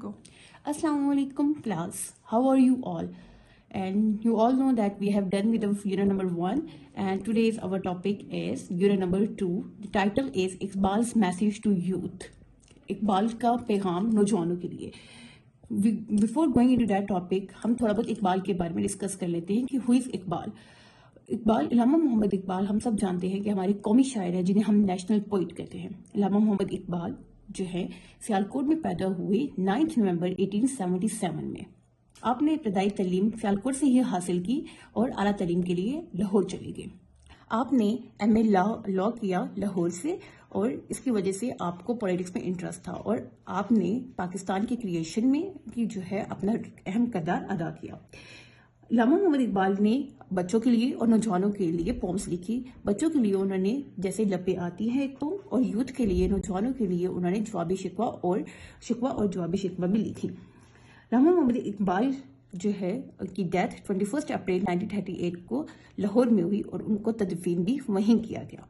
go. Assalamu alaikum class. How are you all? And you all know that we have done with the unit number 1 and today's our topic is unit number 2. The title is Iqbal's message to youth. Iqbal का पैगाम नौजवानों के लिए. Before going into that topic, हम थोड़ा बहुत इकबाल के बारे में डिस्कस कर लेते हैं कि who is इकबाल. इकबाल इलामा मोहम्मद इकबाल हम सब जानते हैं कि हमारे कौमी शायर है जिन्हें हम नेशनल पोइट कहते हैं. इलामा मोहम्मद इकबाल जो है सियालकोट में पैदा हुए 9 नवंबर 1877 में. आपने इब्तदाई तालीम सियालकोट से ही हासिल की और आला तालीम के लिए लाहौर चले गए. आपने एमए लॉ किया लाहौर से और इसकी वजह से आपको पॉलिटिक्स में इंटरेस्ट था और आपने पाकिस्तान के क्रिएशन में की जो है अपना अहम किरदार अदा किया. इलामा मोहम्मद इकबाल ने बच्चों के लिए और नौजवानों के लिए पोम्स लिखी. बच्चों के लिए उन्होंने जैसे लपे आती है एक पोम और यूथ के लिए नौजवानों के लिए उन्होंने जवाबी शिकवा और जवाबी शिकवा भी लिखी. इलामा मोहम्मद इकबाल जो है की डेथ 21 अप्रैल 1938 को लाहौर में हुई और उनको तदफीन भी वहीं किया गया.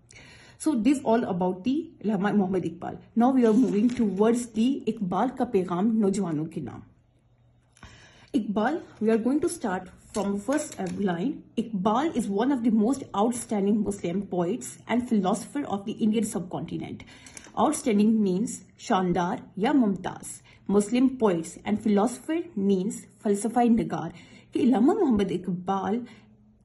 So this all about the Allama Mohammad Iqbal. Now we are moving towards the Iqbal का पैगाम नौजवानों के नाम. Iqbal, we are going to start from first line. Iqbal is one of the most outstanding Muslim poets and philosopher of the Indian subcontinent. Outstanding means Shandar ya Mumtaz. Muslim poets and philosopher means falsafa nigar. कि इलामा मोहम्मद इकबाल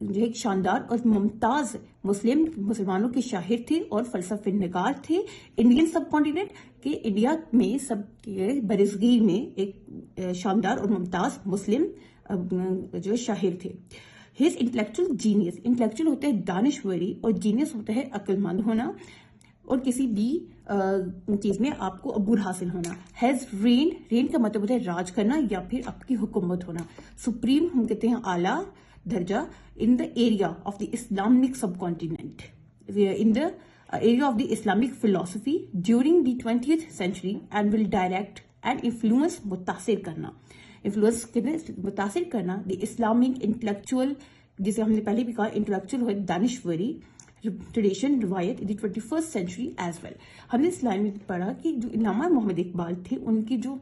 जो एक शानदार और मुमताज मुसलमानों के शाहिर थे और फलसफे निगार थे. इंडियन सब कॉन्टिनेंट के इंडिया में सब बरसगीर में एक शानदार और मुमताज मुस्लिम जो शाहिर थे. हिज इंटेलेक्चुअल जीनियस, इंटेलेक्चुअल होता है दानिश्वरी और जीनियस होता है अक्लमंद होना और किसी भी चीज में आपको अबूर हासिल होना. हैज रेन का मतलब होता है राज करना या फिर आपकी हुकूमत होना. सुप्रीम हम कहते हैं आला दर्जा in the area of the Islamic subcontinent, in the area of the Islamic philosophy during the 20th century and will direct and influence मुतासिर करना the Islamic intellectual, जिसे हमने पहले भी कहा intellectual है दानिश्वरी ट्रेडिशन रिवायत in the 21st century as well. हमने इस लाइन में पढ़ा कि जो इलामा मोहम्मद इकबाल थे उनकी जो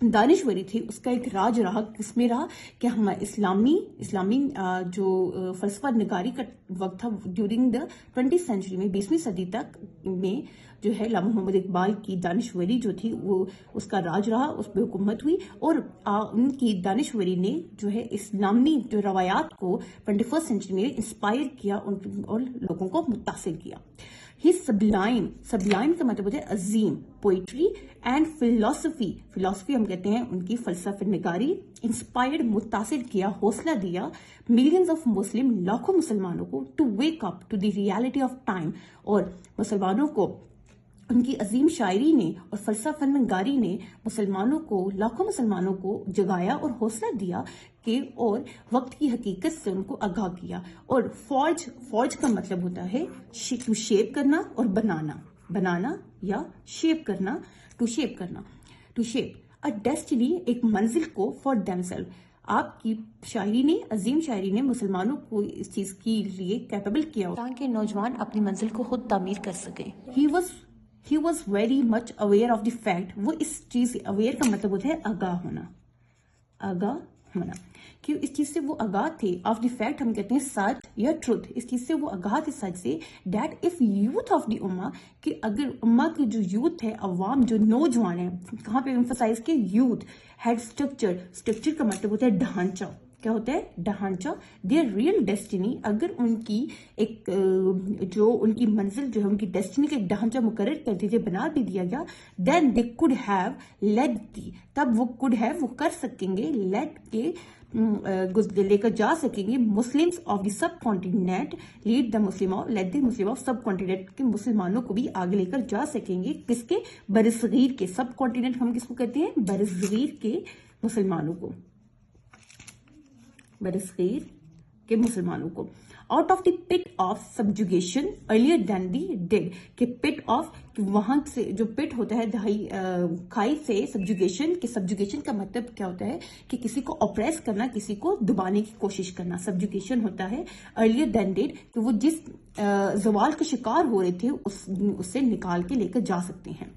दानिश्वरी थी उसका एक राज रहा किसमें रहा कि हमारे इस्लामी जो फलसफा निगारी का वक्त था ड्यूरिंग द 20th सेंचुरी में 20वीं सदी तक में जो है इलामा मोहम्मद इकबाल की दानिश्वरी जो थी वो उसका राज रहा, उस पर हुकूमत हुई और उनकी दानिश्वरी ने जो है इस्लामी जो रवायात को 21st सेंचुरी में इंस्पायर किया और लोगों को मुतासिर किया. His sublime का मतलब होता है अजीम पोइट्री एंड फिलोसफी हम कहते हैं उनकी फलसफे निगारी इंस्पायर्ड मुतासिर किया, हौसला दिया मिलियंस ऑफ मुस्लिम लाखों मुसलमानों को to wake up to the reality of time. और मुसलमानों को उनकी अजीम शायरी ने और फलसफा निगारी ने लाखों मुसलमानों को जगाया और हौसला दिया कि और वक्त की हकीकत से उनको आगाह किया. और फौज का मतलब होता है टू शेप करना और बनाना या शेप करना अ डेस्टिनी एक मंजिल को फॉर देमसेल्फ. आपकी अजीम शायरी ने मुसलमानों को इस चीज के लिए कैपेबल किया ताकि नौजवान अपनी मंजिल को खुद तामीर कर सके. He was very much aware of the fact. वो इस चीज अवेयर का मतलब होता है आगाह होना कि इस चीज से वो आगाह थे. ऑफ द फैक्ट हम कहते हैं सच या ट्रुथ. इस चीज से वो आगाह थे सच से. That if youth of the ummah कि अगर उम्मा की जो यूथ है अवाम जो नौजवान है कहाँ पे एम्फसाइज के यूथ हैड स्ट्रक्चर का मतलब होता है ढांचा. क्या होता है ढांचा. देयर रियल डेस्टिनी अगर उनकी एक जो उनकी मंजिल जो है उनकी डेस्टिनी का एक ढांचा मुकर्रर कर दीजिए बना भी दिया गया then they could have led तब वो कुड हैव वो कर सकेंगे लेड के लेकर जा सकेंगे Muslims of the subcontinent led the Muslim of subcontinent के मुसलमानों को भी आगे लेकर जा सकेंगे. किसके बरसगीर के सब कॉन्टिनेंट हम किसको कहते हैं बरसगीर के मुसलमानों को out of the pit of subjugation earlier than the dead के पिट ऑफ वहां से जो पिट होता है खाई से सब्जुगेशन का मतलब क्या होता है कि किसी को ऑप्रेस करना किसी को दबाने की कोशिश करना. सब्जुगेशन होता है अर्लियर देन डेड कि वो जिस जवाल का शिकार हो रहे थे उससे निकाल के लेकर जा सकते हैं.